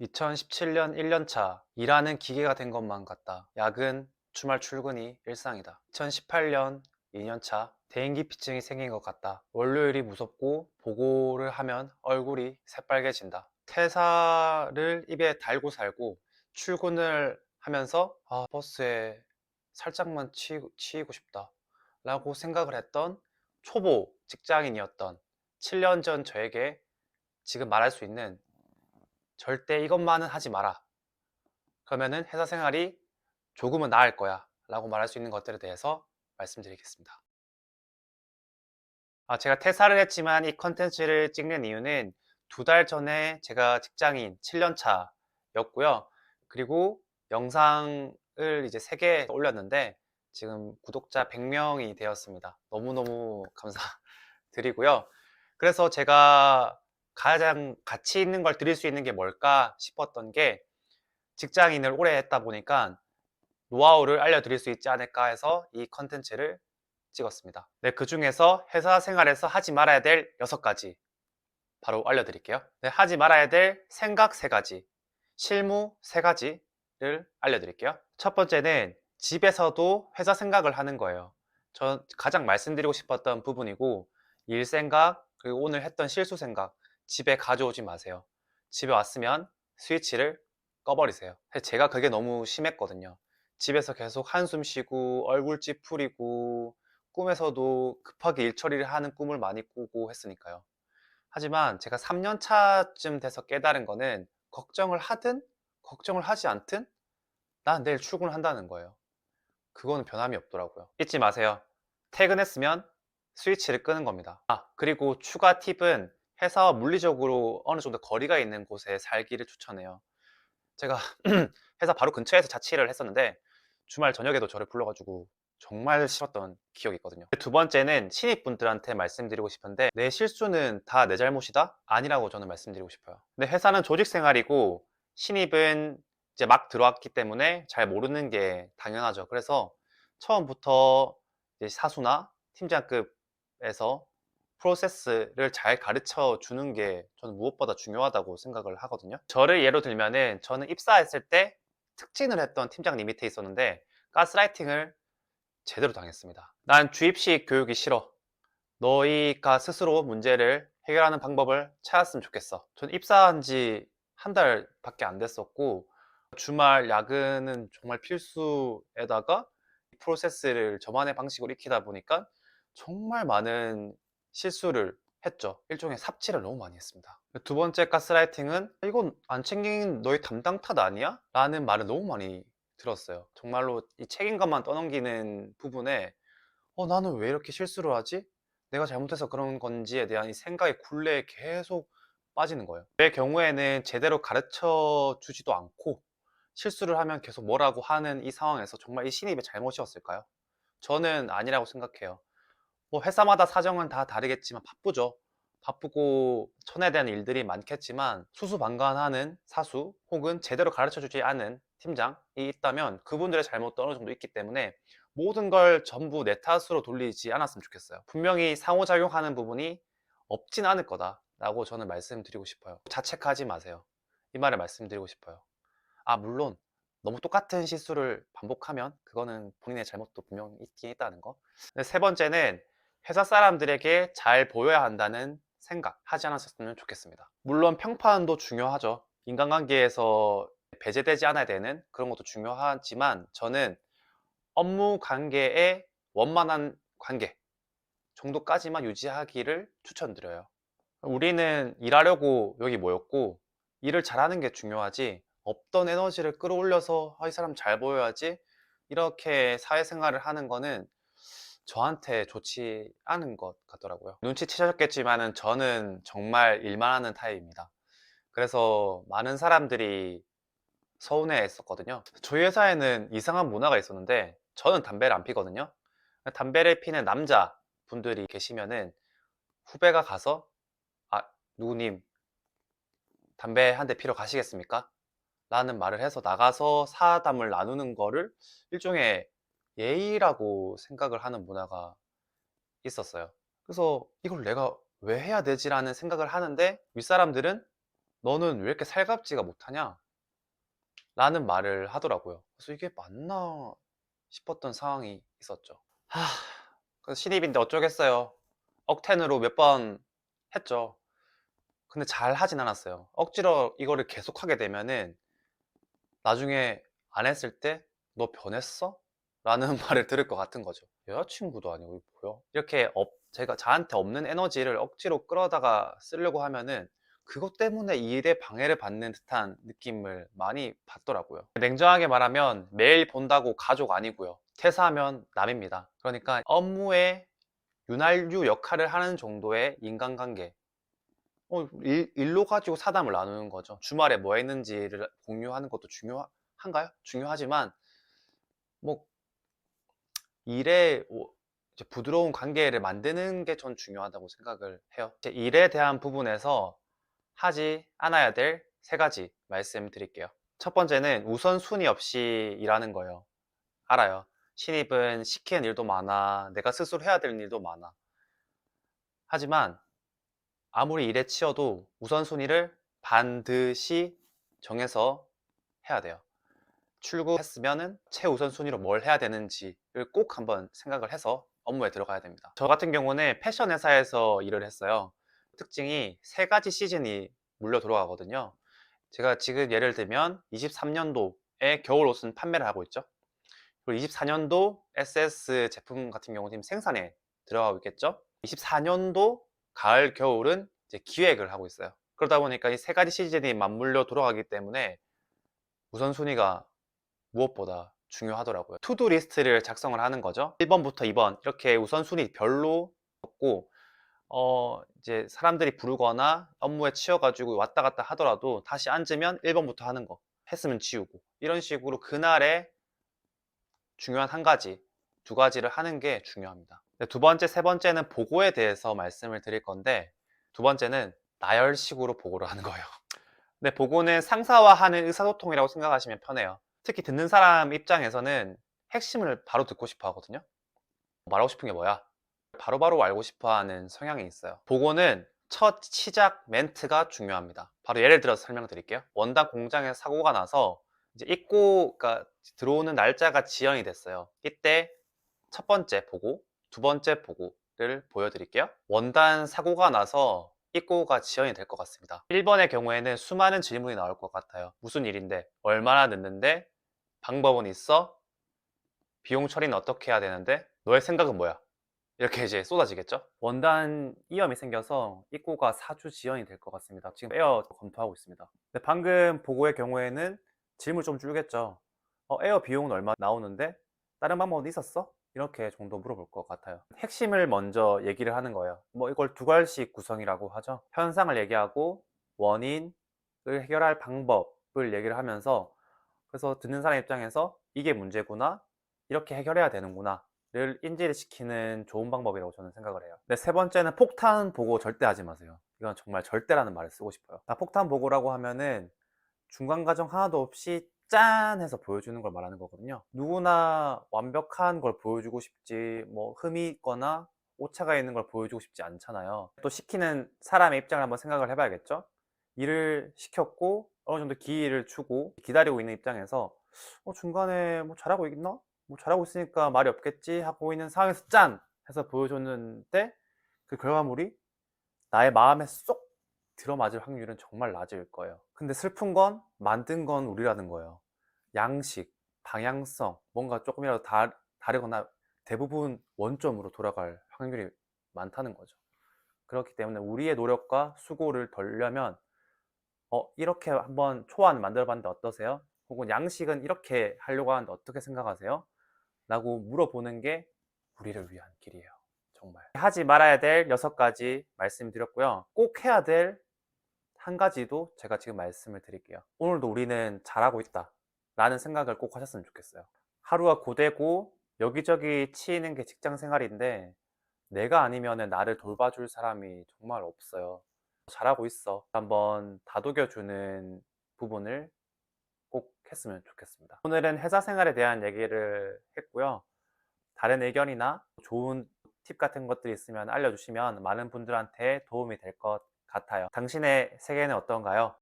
2017년 1년차 일하는 기계가 된 것만 같다. 야근, 주말 출근이 일상이다. 2018년 2년차 대인기피증이 생긴 것 같다. 월요일이 무섭고 보고를 하면 얼굴이 새빨개진다. 퇴사를 입에 달고 살고 출근을 하면서 버스에 살짝만 치이고 싶다 라고 생각을 했던 초보 직장인이었던 7년 전 저에게 지금 말할 수 있는 절대 이것만은 하지 마라. 그러면은 회사 생활이 조금은 나을 거야 라고 말할 수 있는 것들에 대해서 말씀드리겠습니다. 제가 퇴사를 했지만 이 컨텐츠를 찍는 이유는 2달 전에 제가 직장인 7년 차였고요. 그리고 영상을 이제 3개 올렸는데 지금 구독자 100명이 되었습니다. 너무너무 감사드리고요. 그래서 제가 가장 가치 있는 걸 드릴 수 있는 게 뭘까 싶었던 게 직장인을 오래 했다 보니까 노하우를 알려드릴 수 있지 않을까 해서 이 컨텐츠를 찍었습니다. 네, 그 중에서 회사 생활에서 하지 말아야 될 6가지 바로 알려드릴게요. 네, 하지 말아야 될 생각 3가지, 실무 3가지를 알려드릴게요. 첫 번째는 집에서도 회사 생각을 하는 거예요. 전 가장 말씀드리고 싶었던 부분이고, 일 생각, 그리고 오늘 했던 실수 생각 집에 가져오지 마세요. 집에 왔으면 스위치를 꺼버리세요. 제가 그게 너무 심했거든요. 집에서 계속 한숨 쉬고 얼굴 찌푸리고 꿈에서도 급하게 일 처리를 하는 꿈을 많이 꾸고 했으니까요. 하지만 제가 3년 차쯤 돼서 깨달은 거는 걱정을 하든 걱정을 하지 않든 난 내일 출근한다는 거예요. 그거는 변함이 없더라고요. 잊지 마세요. 퇴근했으면 스위치를 끄는 겁니다. 그리고 추가 팁은 회사와 물리적으로 어느 정도 거리가 있는 곳에 살기를 추천해요. 제가 회사 바로 근처에서 자취를 했었는데 주말 저녁에도 저를 불러가지고 정말 싫었던 기억이 있거든요. 두 번째는 신입분들한테 말씀드리고 싶은데 내 실수는 다 내 잘못이다? 아니라고 저는 말씀드리고 싶어요. 근데 회사는 조직 생활이고 신입은 이제 막 들어왔기 때문에 잘 모르는 게 당연하죠. 그래서 처음부터 이제 사수나 팀장급에서 프로세스를 잘 가르쳐 주는 게 저는 무엇보다 중요하다고 생각을 하거든요. 저를 예로 들면은 저는 입사했을 때 특진을 했던 팀장님 밑에 있었는데 가스라이팅을 제대로 당했습니다. 난 주입식 교육이 싫어. 너희가 스스로 문제를 해결하는 방법을 찾았으면 좋겠어. 전 입사한 지 한 달밖에 안 됐었고 주말 야근은 정말 필수에다가 프로세스를 저만의 방식으로 익히다 보니까 정말 많은 실수를 했죠. 일종의 삽질을 너무 많이 했습니다. 두 번째 가스라이팅은 이건 안 챙긴 너희 담당 탓 아니야? 라는 말을 너무 많이 들었어요. 정말로 이 책임감만 떠넘기는 부분에 나는 왜 이렇게 실수를 하지? 내가 잘못해서 그런 건지에 대한 이 생각의 굴레에 계속 빠지는 거예요. 제 경우에는 제대로 가르쳐 주지도 않고 실수를 하면 계속 뭐라고 하는 이 상황에서 정말 이 신입의 잘못이었을까요? 저는 아니라고 생각해요. 뭐 회사마다 사정은 다 다르겠지만 바쁘죠. 바쁘고 천에 대한 일들이 많겠지만 수수방관하는 사수 혹은 제대로 가르쳐주지 않은 팀장이 있다면 그분들의 잘못도 어느 정도 있기 때문에 모든 걸 전부 내 탓으로 돌리지 않았으면 좋겠어요. 분명히 상호작용하는 부분이 없진 않을 거다라고 저는 말씀드리고 싶어요. 자책하지 마세요. 이 말을 말씀드리고 싶어요. 물론 너무 똑같은 실수를 반복하면 그거는 본인의 잘못도 분명히 있긴 있다는 거. 세 번째는 회사 사람들에게 잘 보여야 한다는 생각 하지 않으셨으면 좋겠습니다. 물론 평판도 중요하죠. 인간관계에서 배제되지 않아야 되는 그런 것도 중요하지만 저는 업무 관계의 원만한 관계 정도까지만 유지하기를 추천드려요. 우리는 일하려고 여기 모였고 일을 잘하는 게 중요하지 없던 에너지를 끌어올려서 이 사람 잘 보여야지 이렇게 사회생활을 하는 거는 저한테 좋지 않은 것 같더라고요. 눈치채셨겠지만은 저는 정말 일만 하는 타입입니다. 그래서 많은 사람들이 서운해 했었거든요. 저희 회사에는 이상한 문화가 있었는데 저는 담배를 안 피거든요. 담배를 피는 남자 분들이 계시면은 후배가 가서 누구님 담배 한 대 피러 가시겠습니까? 라는 말을 해서 나가서 사담을 나누는 거를 일종의 예의라고 생각을 하는 문화가 있었어요. 그래서 이걸 내가 왜 해야 되지라는 생각을 하는데 윗사람들은 너는 왜 이렇게 살갑지가 못하냐? 라는 말을 하더라고요. 그래서 이게 맞나 싶었던 상황이 있었죠. 그래서 신입인데 어쩌겠어요. 억텐으로 몇 번 했죠. 근데 잘 하진 않았어요. 억지로 이거를 계속하게 되면은 나중에 안 했을 때 "너 변했어?" 라는 말을 들을 것 같은 거죠. 여자친구도 아니고 이게 뭐야? 이렇게 제가 저한테 없는 에너지를 억지로 끌어다가 쓰려고 하면은 그것 때문에 이 일에 방해를 받는 듯한 느낌을 많이 받더라고요. 냉정하게 말하면 매일 본다고 가족 아니고요. 퇴사하면 남입니다. 그러니까 업무에 윤활유 역할을 하는 정도의 인간관계. 일로 가지고 사담을 나누는 거죠. 주말에 뭐 했는지를 공유하는 것도 중요한가요? 중요하지만 뭐 일에 이제 부드러운 관계를 만드는 게 전 중요하다고 생각을 해요. 이제 일에 대한 부분에서 하지 않아야 될 세 가지 말씀드릴게요. 첫 번째는 우선순위 없이 일하는 거예요. 알아요. 신입은 시키는 일도 많아. 내가 스스로 해야 되는 일도 많아. 하지만 아무리 일에 치여도 우선순위를 반드시 정해서 해야 돼요. 출국했으면은 최우선순위로 뭘 해야 되는지를 꼭 한번 생각을 해서 업무에 들어가야 됩니다. 저 같은 경우는 패션 회사에서 일을 했어요. 특징이 세 가지 시즌이 물려 들어가거든요. 제가 지금 예를 들면 23년도에 겨울 옷은 판매를 하고 있죠. 그리고 24년도 SS 제품 같은 경우는 지금 생산에 들어가고 있겠죠. 24년도 가을 겨울은 이제 기획을 하고 있어요. 그러다 보니까 이 세 가지 시즌이 맞물려 돌아가기 때문에 우선순위가 무엇보다 중요하더라고요. 투두 리스트를 작성을 하는 거죠. 1번부터 2번 이렇게 우선순위 별로 없고 이제 사람들이 부르거나 업무에 치여가지고 왔다 갔다 하더라도 다시 앉으면 1번부터 하는 거 했으면 지우고 이런 식으로 그날에 중요한 한 가지, 두 가지를 하는 게 중요합니다. 네, 두 번째, 세 번째는 보고에 대해서 말씀을 드릴 건데 두 번째는 나열식으로 보고를 하는 거예요. 네, 보고는 상사와 하는 의사소통이라고 생각하시면 편해요. 특히 듣는 사람 입장에서는 핵심을 바로 듣고 싶어 하거든요. 말하고 싶은 게 뭐야? 바로바로 알고 싶어 하는 성향이 있어요. 보고는 첫 시작 멘트가 중요합니다. 바로 예를 들어서 설명드릴게요. 원단 공장에 사고가 나서 이제 입고가 들어오는 날짜가 지연이 됐어요. 이때 첫 번째 보고, 두 번째 보고를 보여드릴게요. 원단 사고가 나서 입고가 지연이 될 것 같습니다. 1번의 경우에는 수많은 질문이 나올 것 같아요. 무슨 일인데? 얼마나 늦는데? 방법은 있어? 비용 처리는 어떻게 해야 되는데? 너의 생각은 뭐야? 이렇게 이제 쏟아지겠죠? 원단 이염이 생겨서 입고가 4주 지연이 될 것 같습니다. 지금 에어 검토하고 있습니다. 근데 방금 보고의 경우에는 질문 좀 줄겠죠. 에어 비용은 얼마 나오는데 다른 방법은 있었어? 이렇게 정도 물어볼 것 같아요. 핵심을 먼저 얘기를 하는 거예요. 뭐 이걸 두 갈씩 구성이라고 하죠. 현상을 얘기하고 원인을 해결할 방법을 얘기를 하면서 그래서 듣는 사람 입장에서 이게 문제구나, 이렇게 해결해야 되는구나 를 인지를 시키는 좋은 방법이라고 저는 생각을 해요. 근데 세 번째는 폭탄 보고 절대 하지 마세요. 이건 정말 절대라는 말을 쓰고 싶어요. 폭탄 보고라고 하면은 중간 과정 하나도 없이 짠 해서 보여주는 걸 말하는 거거든요. 누구나 완벽한 걸 보여주고 싶지 뭐 흠이 있거나 오차가 있는 걸 보여주고 싶지 않잖아요. 또 시키는 사람의 입장을 한번 생각을 해봐야겠죠. 일을 시켰고 어느 정도 기회를 주고 기다리고 있는 입장에서 중간에 뭐 잘하고 있나? 뭐 잘하고 있으니까 말이 없겠지 하고 있는 상황에서 짠! 해서 보여줬는데 그 결과물이 나의 마음에 쏙 들어맞을 확률은 정말 낮을 거예요. 근데 슬픈 건 만든 건 우리라는 거예요. 양식, 방향성, 뭔가 조금이라도 다르거나 대부분 원점으로 돌아갈 확률이 많다는 거죠. 그렇기 때문에 우리의 노력과 수고를 덜려면 이렇게 한번 초안 만들어 봤는데 어떠세요? 혹은 양식은 이렇게 하려고 하는데 어떻게 생각하세요? 라고 물어보는 게 우리를 위한 길이에요. 정말. 하지 말아야 될 6가지 말씀드렸고요. 꼭 해야 될 한 가지도 제가 지금 말씀을 드릴게요. 오늘도 우리는 잘하고 있다 라는 생각을 꼭 하셨으면 좋겠어요. 하루가 고되고 여기저기 치이는 게 직장 생활인데 내가 아니면 나를 돌봐줄 사람이 정말 없어요. 잘하고 있어. 한번 다독여주는 부분을 꼭 했으면 좋겠습니다. 오늘은 회사 생활에 대한 얘기를 했고요. 다른 의견이나 좋은 팁 같은 것들이 있으면 알려주시면 많은 분들한테 도움이 될 것 같아요. 당신의 세계는 어떤가요?